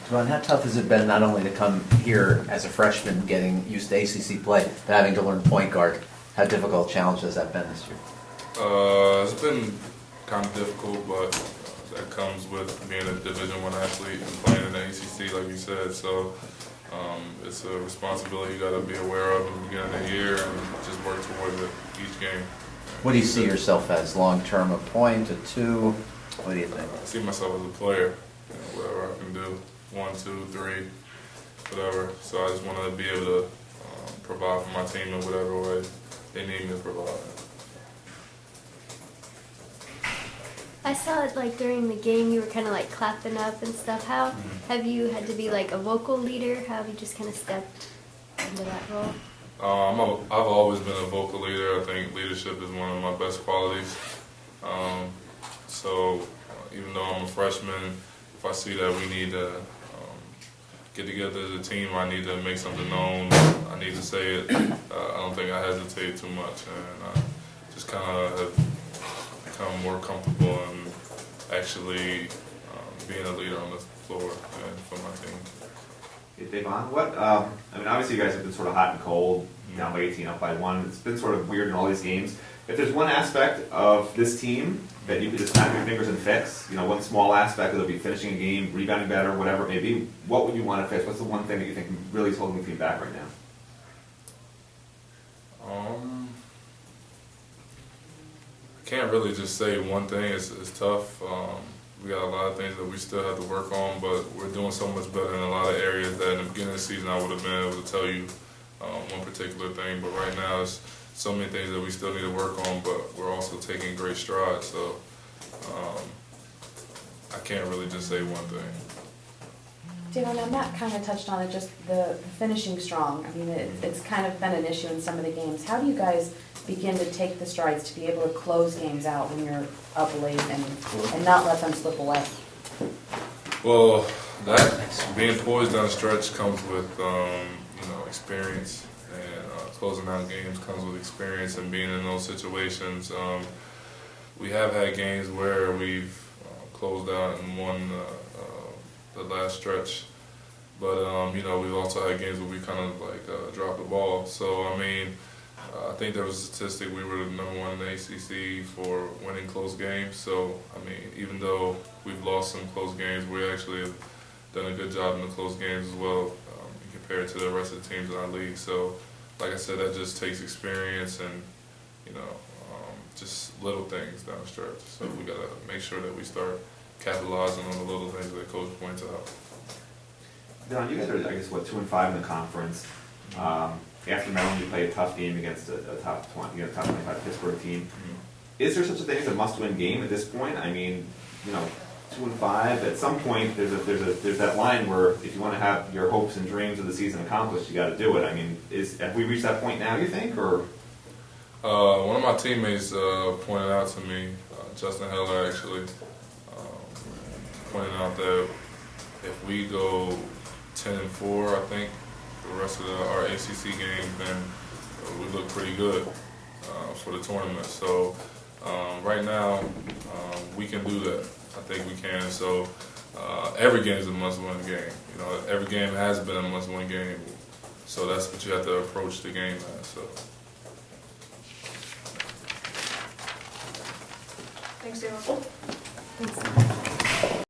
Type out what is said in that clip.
Davon, how tough has it been not only to come here as a freshman getting used to ACC play, but having to learn point guard? How difficult a challenge has that been this year? It's been kind of difficult, but that comes with being a Division I athlete and playing in the ACC, like you said. So it's a responsibility you got to be aware of in the beginning of the year and just work towards it each game. What do you see yourself as long-term, a point, a two? What do you think? I see myself as a player, whatever I can do, 1, 2, 3, whatever. So I just want to be able to provide for my team in whatever way they need me to provide. I saw it like during the game you were kind of like clapping up and stuff. How have you had to be like a vocal leader? How have you just kind of stepped into that role? I've always been a vocal leader. I think leadership is one of my best qualities. So even though I'm a freshman, if I see that we need to get together as a team, I need to make something known, I need to say it, I don't think I hesitate too much. And I just kind of have become more comfortable in actually being a leader on the floor and for my team. Hey, Davon, I mean, obviously you guys have been sort of hot and cold, down by 18, up by 1. It's been sort of weird in all these games. If there's one aspect of this team that you could just snap your fingers and fix, one small aspect, it'll be finishing a game, rebounding better, whatever it may be, what would you want to fix? What's the one thing that you think really is holding the team back right now? I can't really just say one thing. It's tough. We got a lot of things that we still have to work on, but we're doing so much better in a lot of areas that in the beginning of the season I would have been able to tell you one particular thing. But right now it's so many things that we still need to work on, but we're also taking great strides. So I can't really just say one thing. Davon, and Matt kind of touched on it, just the finishing strong. I mean, it's kind of been an issue in some of the games. How do you guys begin to take the strides to be able to close games out when you're up late and not let them slip away? Well, that being poised down the stretch comes with experience, and closing out games comes with experience and being in those situations. We have had games where we've closed out and won the last stretch, but we've also had games where we kind of like dropped the ball. So I mean, I think there was a statistic we were the #1 in the ACC for winning close games. So I mean, even though we've lost some close games, we actually have done a good job in the close games as well compared to the rest of the teams in our league. So like I said, that just takes experience and just little things down the stretch. So we got to make sure that we start capitalizing on the little things that Coach points out. Don, you guys are, I guess, 2-5 in the conference. After Maryland, you play a tough game against a top 20, top 25 Pittsburgh team. Mm-hmm. Is there such a thing as a must-win game at this point? I mean, 2-5. At some point, there's that line where if you want to have your hopes and dreams of the season accomplished, you got to do it. I mean, have we reached that point now? You think, or? One of my teammates pointed out to me, Justin Heller actually, pointing out that if we go 10-4, I think, the rest of our ACC games, then we look pretty good for the tournament. So right now, we can do that. I think we can. So every game is a must-win game. Every game has been a must-win game. So that's what you have to approach the game as. So. Thanks, Davon. Thanks.